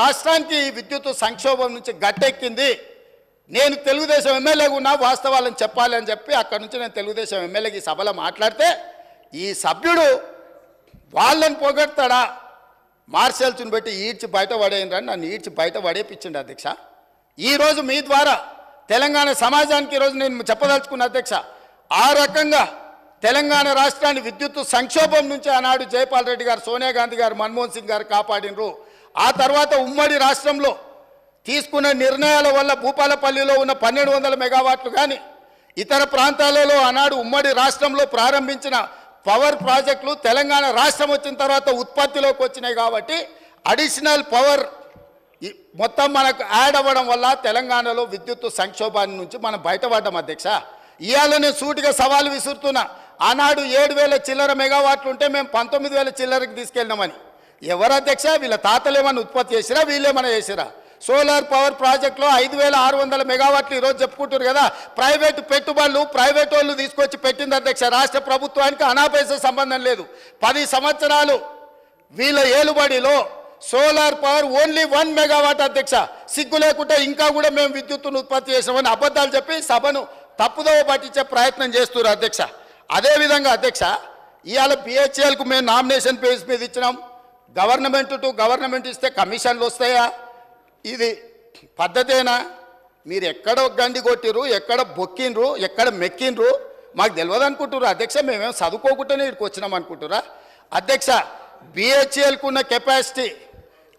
రాష్ట్రానికి విద్యుత్ సంక్షోభం నుంచి గట్టెక్కింది. నేను తెలుగుదేశం ఎమ్మెల్యేగా ఉన్నా వాస్తవాలను చెప్పాలి అని చెప్పి అక్కడి నుంచి నేను తెలుగుదేశం ఎమ్మెల్యేకి సభలో మాట్లాడితే ఈ సభ్యుడు వాళ్ళని పొగడతాడా, మార్షల్స్ని బట్టి ఈడ్చి బయట పడేయండి, నన్ను ఈడ్చి బయట పడేపించండి అధ్యక్ష. ఈరోజు మీ ద్వారా తెలంగాణ సమాజానికి ఈరోజు నేను చెప్పదలుచుకున్న అధ్యక్ష, ఆ రకంగా తెలంగాణ రాష్ట్రాన్ని విద్యుత్ సంక్షోభం నుంచి ఆనాడు జైపాల్ రెడ్డి గారు, సోనియా గాంధీ గారు, మన్మోహన్ సింగ్ గారు కాపాడినరు. ఆ తర్వాత ఉమ్మడి రాష్ట్రంలో తీసుకున్న నిర్ణయాల వల్ల భూపాలపల్లిలో ఉన్న 1200 మెగావాట్లు కానీ ఇతర ప్రాంతాలలో ఆనాడు ఉమ్మడి రాష్ట్రంలో ప్రారంభించిన పవర్ ప్రాజెక్టులు తెలంగాణ రాష్ట్రం వచ్చిన తర్వాత ఉత్పత్తిలోకి వచ్చినాయి. కాబట్టి అడిషనల్ పవర్ మొత్తం మనకు యాడ్ అవ్వడం వల్ల తెలంగాణలో విద్యుత్ సంక్షోభాన్ని నుంచి మనం బయటపడ్డాం అధ్యక్ష. ఇవాళ నేను సూటిగా సవాలు విసురుతున్నా. ఆనాడు 7000 చిల్లర మెగావాట్లు ఉంటే మేము 19,000 చిల్లరకి తీసుకెళ్ళినామని. ఎవరు అధ్యక్ష? వీళ్ళ తాతలు ఏమన్నా ఉత్పత్తి చేసిరా, వీళ్ళేమన్నా చేసిరా? సోలార్ పవర్ ప్రాజెక్టులో 5,600 మెగావాట్లు ఈరోజు చెప్పుకుంటారు కదా. ప్రైవేటు పెట్టుబడులు ప్రైవేట్ వాళ్ళు తీసుకొచ్చి పెట్టింది అధ్యక్ష. రాష్ట్ర ప్రభుత్వానికి అనాపైసే సంబంధం లేదు. 10 సంవత్సరాలు వీళ్ళ ఏలుబడిలో సోలార్ పవర్ ఓన్లీ 1 మెగావాట్ అధ్యక్ష. సిగ్గు లేకుండా ఇంకా కూడా మేము విద్యుత్తును ఉత్పత్తి చేసామని అబద్ధాలు చెప్పి సభను తప్పుదోవ పట్టించే ప్రయత్నం చేస్తున్నారు అధ్యక్ష. అదేవిధంగా అధ్యక్ష, ఇవాళ బిహెచ్ఎల్కు మేము నామినేషన్ పేజ్ మీద ఇచ్చినాం. గవర్నమెంట్ టు గవర్నమెంట్ ఇస్తే కమిషన్లు వస్తాయా? ఇది పద్ధతేనా? మీరు ఎక్కడ గండి కొట్టిరు, ఎక్కడ బొక్కిండ్రు, ఎక్కడ మెక్కిండ్రు మాకు తెలియదు అనుకుంటున్నారు అధ్యక్ష. మేమేం చదువుకోకుండానే ఇక్కడికి వచ్చినాం అనుకుంటురా అధ్యక్ష? బిహెచ్ఎల్కు ఉన్న కెపాసిటీ,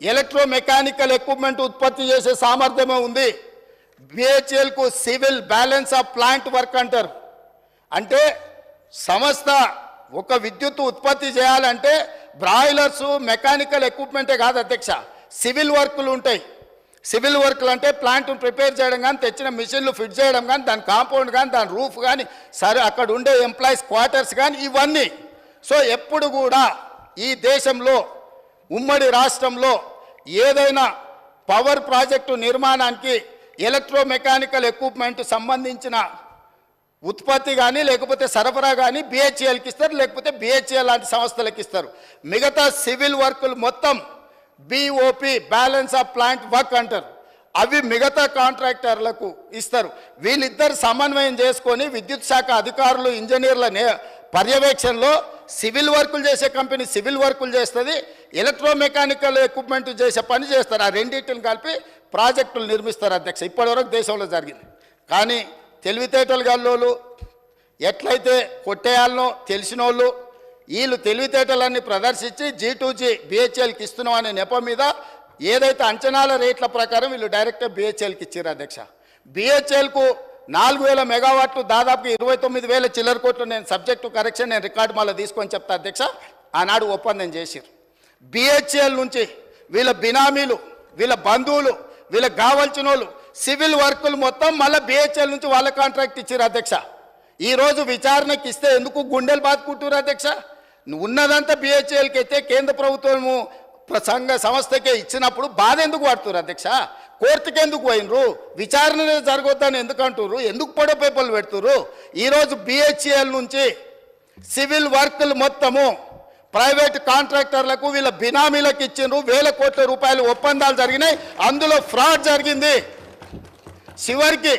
ఎలక్ట్రో మెకానికల్ ఎక్విప్మెంట్ ఉత్పత్తి చేసే సామర్థ్యమే ఉంది. బిహెచ్ఎల్కు civil balance of plant work అంటారు. అంటే సంస్థ ఒక విద్యుత్ ఉత్పత్తి చేయాలంటే బ్రాయిలర్సు మెకానికల్ ఎక్విప్మెంటే కాదు అధ్యక్ష, సివిల్ వర్కులు ఉంటాయి. సివిల్ వర్క్లు అంటే ప్లాంట్ను ప్రిపేర్ చేయడం కానీ, తెచ్చిన మిషన్లు ఫిట్ చేయడం కానీ, దాని కాంపౌండ్ కానీ, దాని రూఫ్ కానీ, సరే అక్కడ ఉండే ఎంప్లాయీస్ క్వార్టర్స్ కానీ, ఇవన్నీ. సో ఎప్పుడు కూడా ఈ దేశంలో ఉమ్మడి రాష్ట్రంలో ఏదైనా పవర్ ప్రాజెక్టు నిర్మాణానికి ఎలక్ట్రో మెకానికల్ ఎక్విప్మెంట్ సంబంధించిన ఉత్పత్తి కానీ లేకపోతే సరఫరా కానీ బిహెచ్ఎల్కి ఇస్తారు, లేకపోతే బిహెచ్ఎల్ లాంటి సంస్థలకు ఇస్తారు. మిగతా సివిల్ వర్కులు మొత్తం BOP balance of plant work అంటారు. అవి మిగతా కాంట్రాక్టర్లకు ఇస్తారు. వీళ్ళిద్దరు సమన్వయం చేసుకొని విద్యుత్ శాఖ అధికారులు, ఇంజనీర్ల పర్యవేక్షణలో సివిల్ వర్కులు చేసే కంపెనీ సివిల్ వర్కులు చేస్తుంది, ఎలక్ట్రో మెకానికల్ ఎక్విప్మెంట్ చేసే పని చేస్తారు. ఆ రెండింటిని కలిపి ప్రాజెక్టులు నిర్మిస్తారు అధ్యక్ష. ఇప్పటివరకు దేశంలో జరిగింది. కానీ తెలివితేటలు గల్లోళ్ళు, ఎట్లయితే కొట్టేయాలనో తెలిసిన వాళ్ళు, వీళ్ళు తెలివితేటలన్నీ ప్రదర్శించి G2G బిహెచ్ఎల్కి ఇస్తున్నాం అనే నెపం మీద ఏదైతే అంచనాల రేట్ల ప్రకారం వీళ్ళు డైరెక్ట్గా బిహెచ్ఎల్కి ఇచ్చారు అధ్యక్ష. బిహెచ్ఎల్కు 4,000 మెగావాట్లు దాదాపు 29,000 చిల్లర కోట్లు. నేను సబ్జెక్టు కరెక్షన్ నేను రికార్డు మళ్ళీ తీసుకొని చెప్తా అధ్యక్ష. ఆనాడు ఒప్పందం చేశారు. బిహెచ్ఎల్ నుంచి వీళ్ళ బినామీలు, వీళ్ళ బంధువులు, వీళ్ళకి కావాల్సిన వాళ్ళు సివిల్ వర్కులు మొత్తం మళ్ళీ బిహెచ్ఎల్ నుంచి వాళ్ళ కాంట్రాక్ట్ ఇచ్చారు అధ్యక్ష. ఈరోజు విచారణకి ఇస్తే ఎందుకు గుండెలు బాదుకుంటారు అధ్యక్ష? ఉన్నదంతా బిహెచ్ఎల్కి అయితే కేంద్ర ప్రభుత్వము సంస్థకే ఇచ్చినప్పుడు బాధ ఎందుకు పడుతున్నారు అధ్యక్ష? కోర్టుకి ఎందుకు పోయినరు? విచారణ జరగొద్దని ఎందుకు అంటున్నారు? ఎందుకు పొడవ పేపర్లు పెడుతున్నారు? ఈరోజు బిహెచ్ఎల్ నుంచి సివిల్ వర్కులు మొత్తము ప్రైవేట్ కాంట్రాక్టర్లకు వీళ్ళ బినామీలకు ఇచ్చిండ్రు. 1,000 కోట్ల రూపాయలు ఒప్పందాలు జరిగినాయి. అందులో ఫ్రాడ్ జరిగింది. చివరికి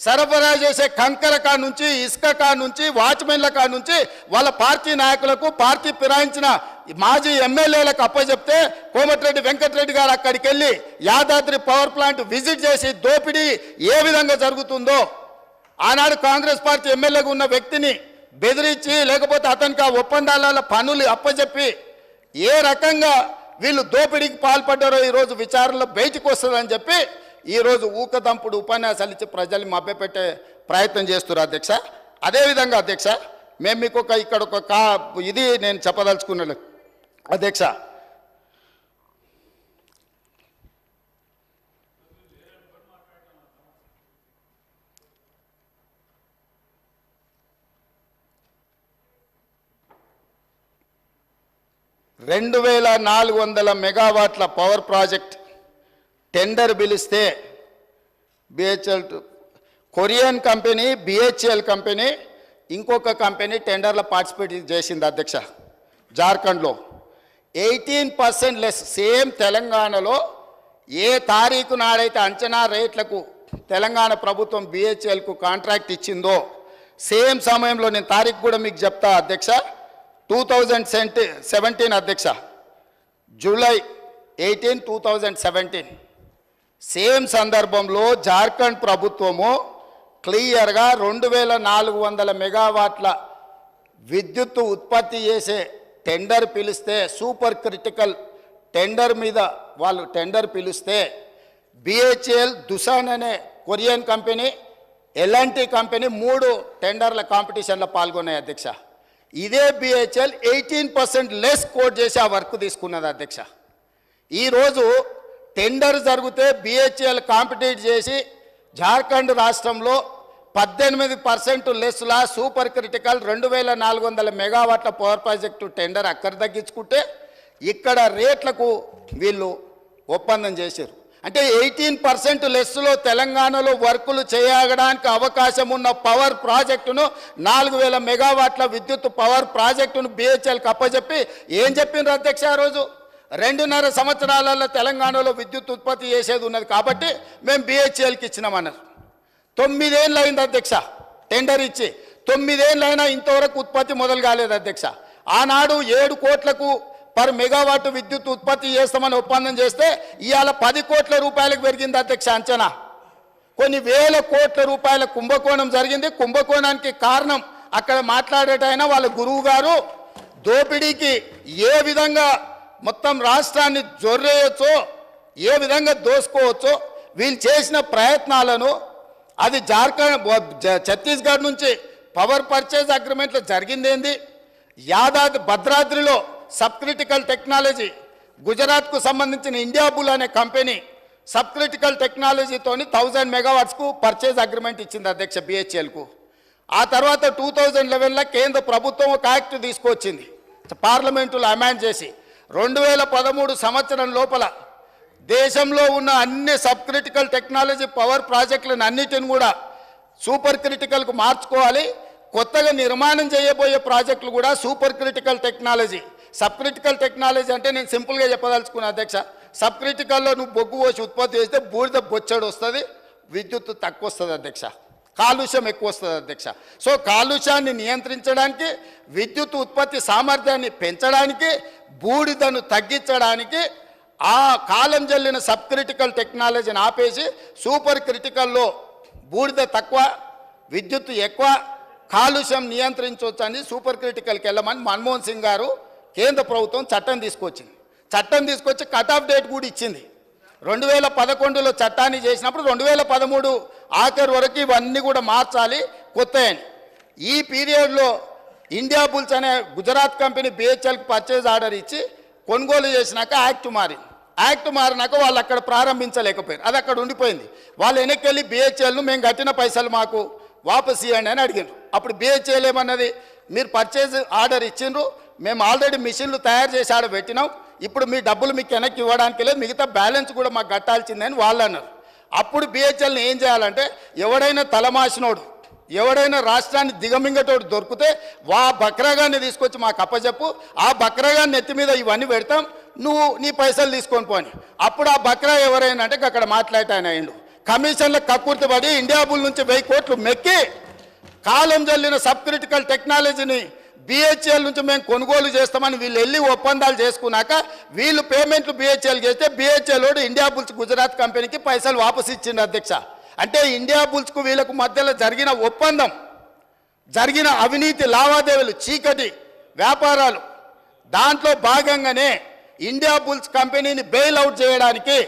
సరఫరా చేసే కంకర కా నుంచి, ఇసుక కా నుంచి, వాచ్మెన్ల కా నుంచి వాళ్ళ పార్టీ నాయకులకు, పార్టీ ఫిరాయించిన మాజీ ఎమ్మెల్యేలకు అప్పచెప్తే కోమటిరెడ్డి వెంకటరెడ్డి గారు అక్కడికి వెళ్ళి యాదాద్రి పవర్ ప్లాంట్ విజిట్ చేసి దోపిడీ ఏ విధంగా జరుగుతుందో ఆనాడు కాంగ్రెస్ పార్టీ ఎమ్మెల్యేగా ఉన్న వ్యక్తిని బెదిరించి, లేకపోతే అతనికి ఆ ఒప్పందాల పనులు అప్పచెప్పి ఏ రకంగా వీళ్ళు దోపిడీకి పాల్పడ్డారో ఈరోజు విచారణలో బయటకు వస్తుందని చెప్పి ఈరోజు ఊకదంపుడు ఉపన్యాసాలు ఇచ్చి ప్రజల్ని మభ్యపెట్టే ప్రయత్నం చేస్తున్నారు అధ్యక్ష. అదేవిధంగా అధ్యక్ష, మేము మీకు ఇక్కడ ఒక ఇది నేను చెప్పదలుచుకున్నాను అధ్యక్ష. $2,400 మెగావాట్ల పవర్ ప్రాజెక్ట్ టెండర్ పిలిస్తే BHEL Korean company, BHEL company, ఇంకొక కంపెనీ టెండర్లో పార్టిసిపేట్ చేసింది అధ్యక్ష. జార్ఖండ్లో 18% లెస్. సేమ్ తెలంగాణలో ఏ తారీఖు నాడైతే అంచనా రేట్లకు తెలంగాణ ప్రభుత్వం బిహెచ్ఎల్కు కాంట్రాక్ట్ ఇచ్చిందో సేమ్ సమయంలో నేను తారీఖు కూడా మీకు చెప్తా అధ్యక్ష, 2017 అధ్యక్ష, జూలై 18, 2017 సేమ్ సందర్భంలో జార్ఖండ్ ప్రభుత్వము క్లియర్గా 2400 మెగావాట్ల విద్యుత్తు ఉత్పత్తి చేసే టెండర్ పిలిస్తే, సూపర్ క్రిటికల్ టెండర్ మీద వాళ్ళు టెండర్ పిలిస్తే బిహెచ్ఎల్, దుసాన్ అనే కొరియన్ కంపెనీ, ఎల్ఎన్టీ కంపెనీ 3 టెండర్ల కాంపిటీషన్లో పాల్గొన్నాయి అధ్యక్ష. ఇదే బిహెచ్ఎల్ 18% లెస్ కోట్ చేసి ఆ వర్క్ తీసుకున్నది అధ్యక్ష. ఈరోజు టెండర్ జరిగితే బిహెచ్ఎల్ కాంపిటీట్ చేసి జార్ఖండ్ రాష్ట్రంలో 18% లెస్లా సూపర్ క్రిటికల్ 2400 మెగావాట్ల పవర్ ప్రాజెక్టు టెండర్ అక్కడ తగ్గించుకుంటే ఇక్కడ రేట్లకు వీళ్ళు ఒప్పందం చేశారు. అంటే 18% లెస్లో తెలంగాణలో వర్కులు చేయడానికి అవకాశం ఉన్న పవర్ ప్రాజెక్టును 4000 మెగావాట్ల విద్యుత్ పవర్ ప్రాజెక్టును బిహెచ్ఎల్కి అప్పచెప్పి ఏం చెప్పిండ్రు అధ్యక్ష? ఆ రోజు 2.5 సంవత్సరాలలో తెలంగాణలో విద్యుత్ ఉత్పత్తి చేసేది ఉన్నది కాబట్టి మేము బిహెచ్ఎల్కి ఇచ్చినామన్నారు. 9 ఏళ్ళు అయింది అధ్యక్ష టెండర్ ఇచ్చి, 9 ఏళ్ళు అయినా ఇంతవరకు ఉత్పత్తి మొదలు కాలేదు అధ్యక్ష. ఆనాడు 7 కోట్లకు పర్ మెగావాట్ విద్యుత్ ఉత్పత్తి చేస్తామని ఒప్పందం చేస్తే ఇవాళ 10 కోట్ల రూపాయలకు పెరిగింది అధ్యక్ష అంచనా. కొన్ని వేల కోట్ల రూపాయల కుంభకోణం జరిగింది. కుంభకోణానికి కారణం అక్కడ మాట్లాడేటైనా వాళ్ళ గురువు గారు దోపిడీకి ఏ విధంగా మొత్తం రాష్ట్రాన్ని జొర్రేయచ్చో, ఏ విధంగా దోసుకోవచ్చో వీళ్ళు చేసిన ప్రయత్నాలను, అది ఛత్తీస్గఢ్ నుంచి పవర్ పర్చేజ్ అగ్రిమెంట్లో జరిగిందేంది, భద్రాద్రిలో సబ్ క్రిటికల్ టెక్నాలజీ, గుజరాత్కు సంబంధించిన ఇండియా బుల్ అనే కంపెనీ సబ్ క్రిటికల్ టెక్నాలజీతోని 1000 మెగావాట్స్కు పర్చేజ్ అగ్రిమెంట్ ఇచ్చింది అధ్యక్ష బిహెచ్ఎల్కు. ఆ తర్వాత 2011లో కేంద్ర ప్రభుత్వం ఒక యాక్ట్ తీసుకొచ్చింది, పార్లమెంటులో అమెండ్ చేసి 2013 సంవత్సరం లోపల దేశంలో ఉన్న అన్ని సబ్ క్రిటికల్ టెక్నాలజీ పవర్ ప్రాజెక్టులను అన్నిటిని కూడా సూపర్ క్రిటికల్కు మార్చుకోవాలి. కొత్తగా నిర్మాణం చేయబోయే ప్రాజెక్టులు కూడా super critical technology. Sub critical technology అంటే నేను సింపుల్గా చెప్పదలుచుకున్నా అధ్యక్ష, సబ్ క్రిటికల్లో నువ్వు బొగ్గు పోసి ఉత్పత్తి చేస్తే బూడిద బొచ్చడు వస్తుంది, విద్యుత్తు తక్కువ వస్తుంది అధ్యక్ష, కాలుష్యం ఎక్కువ వస్తుంది అధ్యక్ష. సో కాలుష్యాన్ని నియంత్రించడానికి, విద్యుత్ ఉత్పత్తి సామర్థ్యాన్ని పెంచడానికి, బూడిదను తగ్గించడానికి ఆ కాలం జల్లిన సబ్ క్రిటికల్ టెక్నాలజీని ఆపేసి సూపర్ క్రిటికల్లో బూడిద తక్కువ, విద్యుత్తు ఎక్కువ, కాలుష్యం నియంత్రించవచ్చని సూపర్ క్రిటికల్కి వెళ్ళమని మన్మోహన్ సింగ్ గారు కేంద్ర ప్రభుత్వం చట్టం తీసుకొచ్చింది. చట్టం తీసుకొచ్చి కట్ ఆఫ్ డేట్ కూడా ఇచ్చింది. 2011లో చట్టాన్ని చేసినప్పుడు 2013 ఆఖరి వరకు ఇవన్నీ కూడా మార్చాలి కొత్తయని. ఈ పీరియడ్లో ఇండియా బుల్స్ అనే గుజరాత్ కంపెనీ బిహెచ్ఎల్కి పర్చేజ్ ఆర్డర్ ఇచ్చి కొనుగోలు చేసినాక యాక్ట్ మారింది. యాక్ట్ మారినాక వాళ్ళు అక్కడ ప్రారంభించలేకపోయారు, అది అక్కడ ఉండిపోయింది. వాళ్ళు వెనక్కి వెళ్ళి బిహెచ్ఎల్ను మేము కట్టిన పైసలు మాకు వాపస్ ఇవ్వండి అని అడిగారు. అప్పుడు బిహెచ్ఎల్ ఏమన్నది, మీరు పర్చేజ్ ఆర్డర్ ఇచ్చిండ్రు, మేము ఆల్రెడీ మిషన్లు తయారు చేసి ఆడ పెట్టినాం, ఇప్పుడు మీ డబ్బులు మీకు వెనక్కి ఇవ్వడానికి లేదు, మిగతా బ్యాలెన్స్ కూడా మాకు కట్టాల్సిందని వాళ్ళు అన్నారు. అప్పుడు బిహెచ్ఎల్ని ఏం చేయాలంటే, ఎవడైనా తలమాసినోడు, ఎవడైనా రాష్ట్రాన్ని దిగమింగటోడు దొరికితే వా బక్రాగాన్ని తీసుకొచ్చి మాకు అప్పచెప్పు, ఆ బక్రాగాన్ని నెత్తి మీద ఇవన్నీ పెడతాం, నువ్వు నీ పైసలు తీసుకొని పోని. అప్పుడు ఆ బక్రా ఎవరైనా అంటే అక్కడ మాట్లాడటాయన అయిండు, కమిషన్ల కక్కుర్తిపడి ఇండియా బుల్ నుంచి 1000 కోట్లు మెక్కి కాలం జల్లిన సబ్ క్రిటికల్ టెక్నాలజీని బిహెచ్ఎల్ నుంచి మేము కొనుగోలు చేస్తామని వీళ్ళు వెళ్ళి ఒప్పందాలు చేసుకున్నాక వీళ్ళు పేమెంట్లు బిహెచ్ఎల్ చేస్తే బిహెచ్ఎల్ ఇండియా బుల్స్ గుజరాత్ కంపెనీకి పైసలు వాపసు ఇచ్చింది అధ్యక్ష. అంటే ఇండియా బుల్స్కు వీళ్ళకు మధ్యలో జరిగిన ఒప్పందం, జరిగిన అవినీతి లావాదేవీలు, చీకటి వ్యాపారాలు, దాంట్లో భాగంగానే ఇండియా బుల్స్ కంపెనీని బెయిల్ అవుట్ చేయడానికి